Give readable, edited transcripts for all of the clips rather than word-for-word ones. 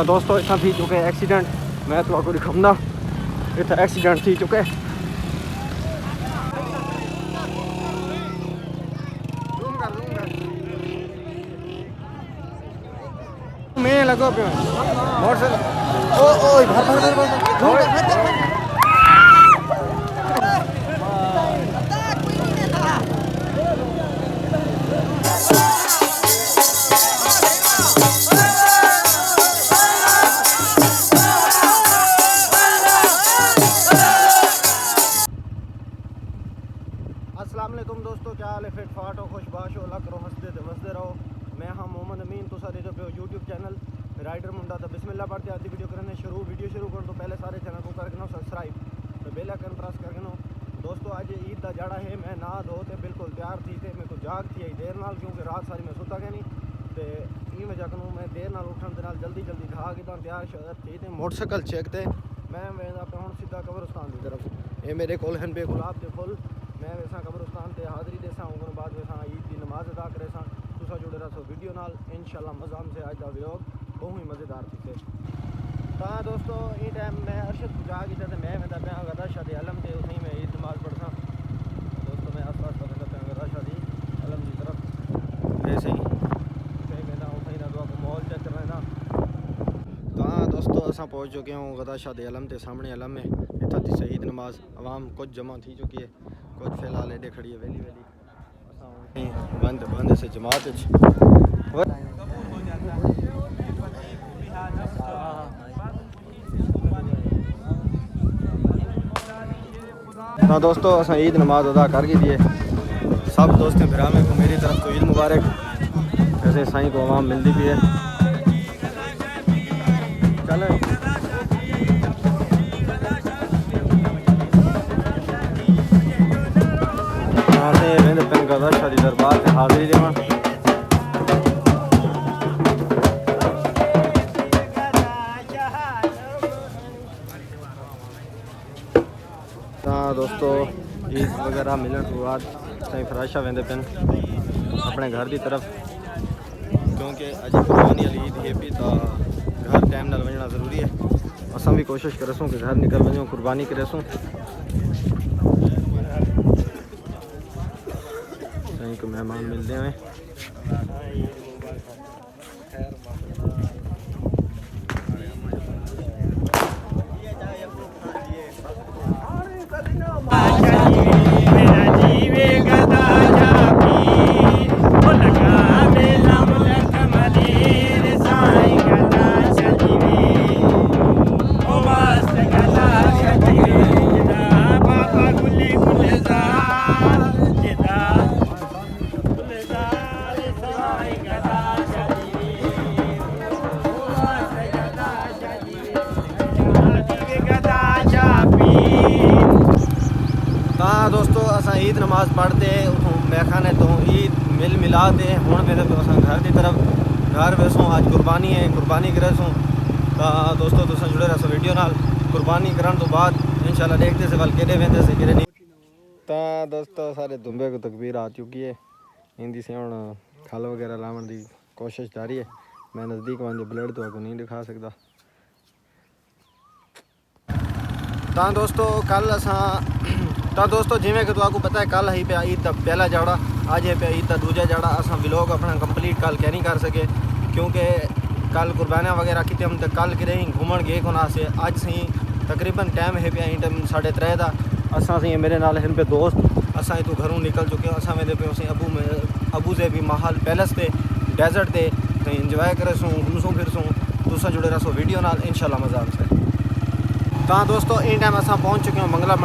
दोस्तों इतना थी चुके एक्सीडेंट मैं तो आपको दिखाऊंगा इतना एक्सीडेंट थी चुके मैं लगो पे अस्सलाम वालेकुम दोस्तों, क्या हाल है? फिट फाट हो, खुशबाश हो, अल्लाह करो हंसते थे वसदे रहो। मैं हाँ मोहम्मद अमीन तुसा देखो पे यूट्यूब चैनल राइडर मुंडा। तो बिस्मिल्लाह पढ़ते आती वीडियो करने वीडियो शुरू कर तो पहले सारे चैनल को करके नो सब्सक्राइब तो बेल आइकन प्रेस करके नो। दोस्तों आज ईद का जाड़ा है, मैं नहा धो के बिल्कुल तैयार थी ते मेरे को जाग थी आई देर नाल क्योंकि रात सारी मैं सुता गया नहीं तो ई वजह करूँ मैं देर नाल उठन के नाल जल्दी जल्दी खा के तैयार थी तो मोटरसाइकिल चेकते मैं हूँ सीधा कब्रस्तान की तरफ। ये मेरे कोल हैं बेगुलाब के फुल मैं वैसा कब्रस्तान से हाज़री देसा उन बाद वैसा ईद की नमाज अदा करे सा तुसा जुड़े रहो वीडियो नाल इंशाल्लाह मज़ा से आज का व्लॉग बहुत ही मज़ेदार थी। हाँ दोस्तों ये टाइम मैं अरशद को जा गया मैं पे गदा शादी आलम थे उसी में ईद नमाज पढ़सा। दोस्तों मैं आस पास पता पे गदा शादी आलम की तरफ ऐसे ही मैं उसी ना दुआ को माहौल चेक कर रहे ना। तो हाँ दोस्तों असा पहुँच चुके हूँ गदा शादी आलम के सामने आलम में इतना थी सईद नमाज आवाम कुछ जमा थी चुकी है कुछ फिलहाल एडे खड़ी है वेली वेली बंद बंद से जमात तो दोस्तों असा ईद नमाज अदा कर दिए सब दोस्तों फिर में को मेरी तरफ तो ईद मुबारक। ऐसे साईं को आवाम मिलती भी है चल गदा शादी दरबार से हाजिरी देवा। दोस्तों ईद वगैरह मिलने के बाद सही फराशा वेंदे पेन अपने घर की तरफ क्योंकि अज कुर्बानी वाली ईद है भी तो घर टाइम नाल वजना ज़रूरी है। असा भी कोशिश करेसूँ कि घर निकल वजूँ कुर्बानी करेसूँ सही को मेहमान मिलते हैं। हाँ दोस्तों असा ईद नमाज पढ़ते मैं खाने तो ईद मिल मिला दे हूँ मेरे तो असा घर की तरफ घर वैसों आज कुर्बानी है कुर्बानी करे सूँ। तो दोस्तों तुम जुड़े रहो वीडियो नाल कुर्बानी करने तो बाद इंशाल्लाह देखते से वाल केड़े वेंदे से केड़े नहीं। तो दोस्तों सारे दुम्बे को तकबीर आ चुकी है हिंदी से हूँ खल वगैरह लावन की कोशिश जारी है। मैं नज़दीक वन ब्लड तो आपको नहीं दिखा सकता। तो दोस्तों कल असा तो दोस्तों जिमें कि तो आपको पता है कल ही पे ईद का पहला जाड़ा आज है पे ईद का दूजा जाड़ा असा व्लॉग अपना कंप्लीट कल क्या नहीं कर सके क्योंकि कल कुर्बानियाँ वगैरह की हम तो कल कि घूमन गए को ना से अज सी तकरीबन टाइम है पे टाइम 3:30 का असा सी मेरे नाल हैं पे दोस्त असा तो घरों निकल चुके हैं असा वेंदे पे अबू से भी माहौल पैलेस से डेजर्ट से कहीं इंजॉय करेसूँ घूमसूँ फिरसूँ तुसा जुड़े रहो वीडियो नाल इंशाल्लाह मज़ा से। तो दोस्तों इन टाइम असा पहुँच चुके हैं बंगला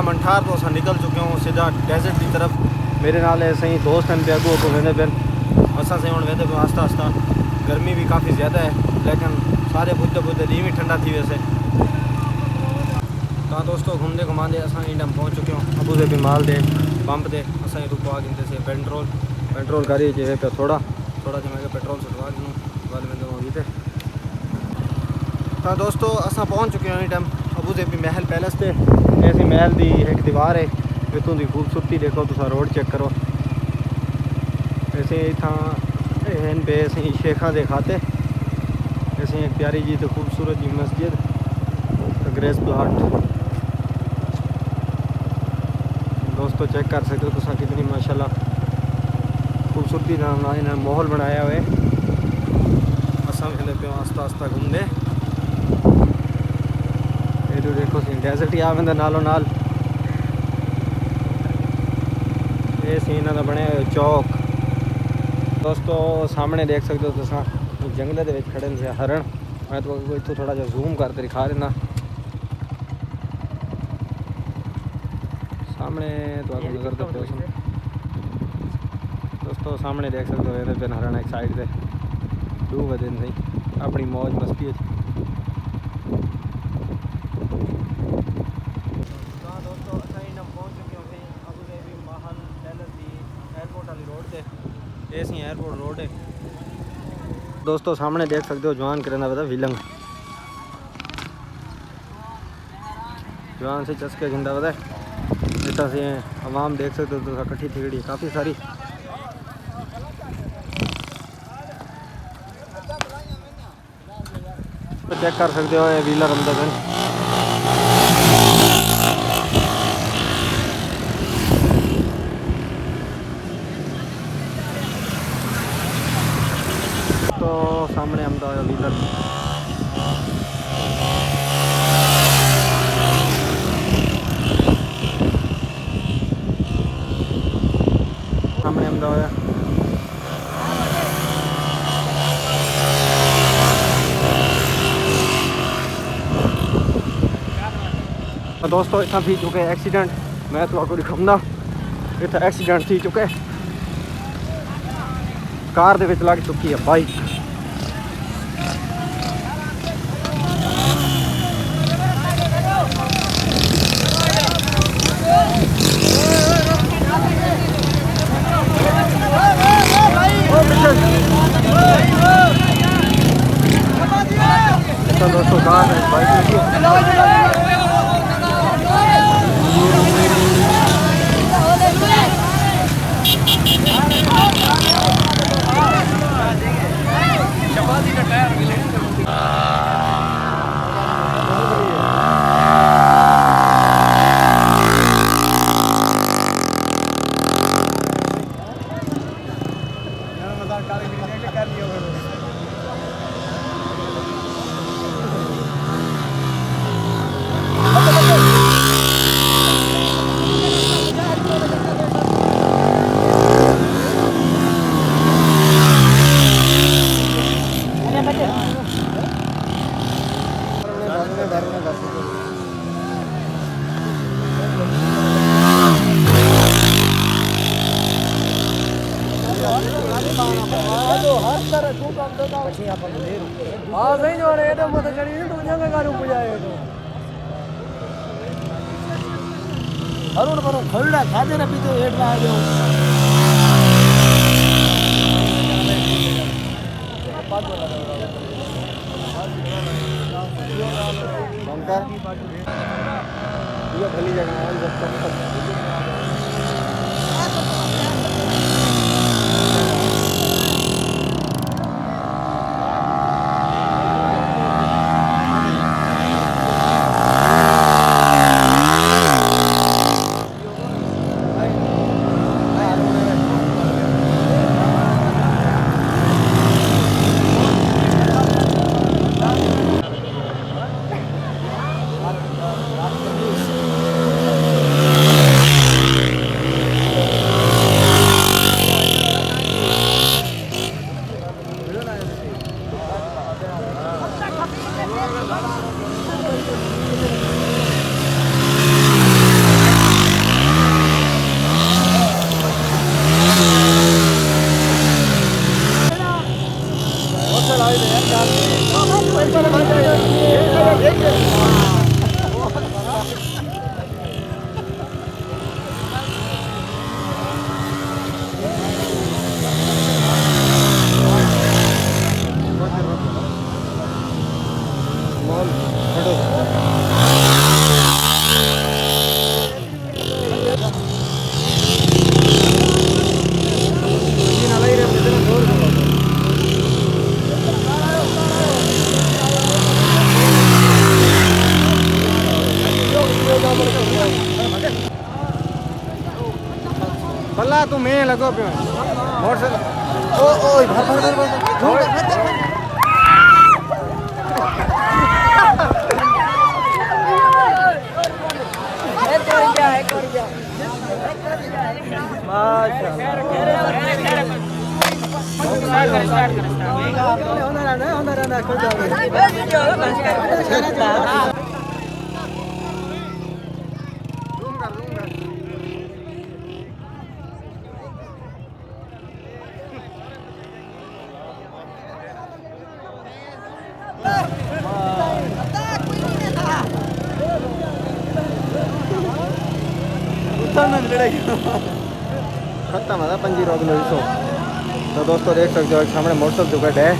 मंठार तो असा निकल चुके हूँ सीधा डेजर्ट की तरफ। मेरे नाल सही दोस्त हैं पे अगू अगू वेंदे पे असा से हूँ वेंदे पे आस्ता आस्ता गर्मी भी काफ़ी ज़्यादा है लेकिन सारे बुद्धे बुद्धे दी भी ठंडा थी वैसे। तो दोस्तों घूमते घुमाते असा इन टाइम पहुँच चुके हूँ अबू से भी माल दे पंप दे असा रुको आ गिनते से पेट्रोल करी जो पे थोड़ा मैं पेट्रोल सुटवा दूँ बाद में दूँगी थे। तो दोस्तों असा पहुँच चुके हैं टाइम अबू ज़ेबी महल पैलेस पे। ऐसी महल की एक दीवार है इतों की खूबसूरती देखो तुसा रोड चेक करो ऐसे इतना पे शेखा दे खाते ऐसे एक प्यारी जी तो खूबसूरत जी मस्जिद ग्रेस प्लाट दोस्तों चेक कर सकते हो तुम कितनी माशाल्लाह खूबसूरती इन्हें माहौल बनाया हुआ है। असम हिंदे पे आस्ता आस्ता घूमने ये तो देखो सी डेजर्ट ही आवेंदा नालों नाल ये सी इन्हां दा बने चौक दोस्तों सामने देख सकते हो तुसां जंगल दे विच खड़े ने हरण। मैं तो इत्थों थोड़ा जिहा जूम करके दिखा देना सामने तो नजर तो दोस्तों सामने देख सकते हो ये दिन हरण एक साइड से डू दिन सही अपनी मौज मस्ती है। दोस्तों असीं पहुंच चुके हैं अबू धाबी महल पैलेस की एयरपोर्ट वाली रोड से ये सी एयरपोर्ट रोड है। दोस्तों सामने देख सकते हो जवान करना पता विलंग जवान से चस्के जिंदा पता इतना से आवाम देख सकते हो तो इकट्ठी थी गई काफ़ी सारी। तो चेक कर सकते हो ये व्हीलर अहमदगंज तो सामने अहमदाबाद व्हीलर सामने अहमदाबाद दोस्तों इतना थी चुके एक्सीडेंट मैं तो आपको दिखाऊंगा इतना एक्सीडेंट थी चुके कार दे विच लग चुकी है बाइक। दोस्तों कार बाइक हाँ सही जो है तो मत चढ़ी तो जगह गाड़ी पुजाए तो हरुण पर खड़ा खाते ना पीते हेठ में आ जाओ शंकर ये भली जगह है चला तू मैं लगो पे मोटरसाइकिल ओ ओ भर खत्म है पंजी रोक लो इसो। तो दोस्तों देख सकते हो सामने मोटरसाइकिल जो है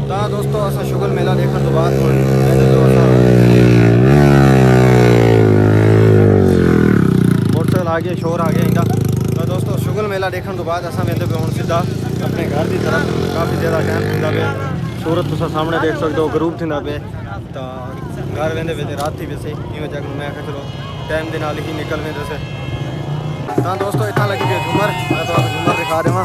तो दोस्तों असा शुगर मेला देखने तो बाद मोटरसाइकिल आ गया शोर आ गया इंदा। तो दोस्तों शुगर मेला देखने तो बाद असा वेंदे पे हूँ सीधा अपने घर की तरफ। काफ़ी ज़्यादा टाइम थींदा पे सूरत तुम सामने देख सकते हो ग्रुप थींदा पे तो घर वेंदे वेंदे रात थी वैसे इवें जग मैं आख्या चलो टाइम के नाल ही निकल वेंदे से। तो दोस्तों इतना लगी गई झूमर मैं तो झूमर दिखा देवा।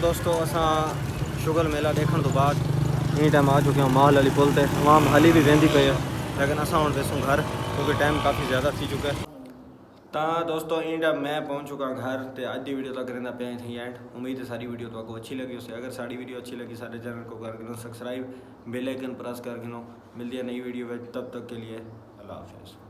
दोस्तों असा शुगर मेला देखने तो बाद इन टाइम आ चुके हैं माहल वाली पुल से वहाँ हाली भी वेंदी पे है लेकिन असा हम वैसों घर क्योंकि टाइम काफ़ी ज़्यादा थी चुका है। तो दोस्तों इन टाइम मैं पहुँच चुका घर तो अज की वीडियो तक करना पे थी एंड उम्मीद है सारी वीडियो तो आपको अच्छी लगी उसे। अगर सारी वीडियो अच्छी लगी सारे चैनल को कर गिनो सब्सक्राइब बेल आइकन प्रेस कर गिनो। मिलती है नई वीडियो में तब तक के लिए अल्लाह हाफिज़।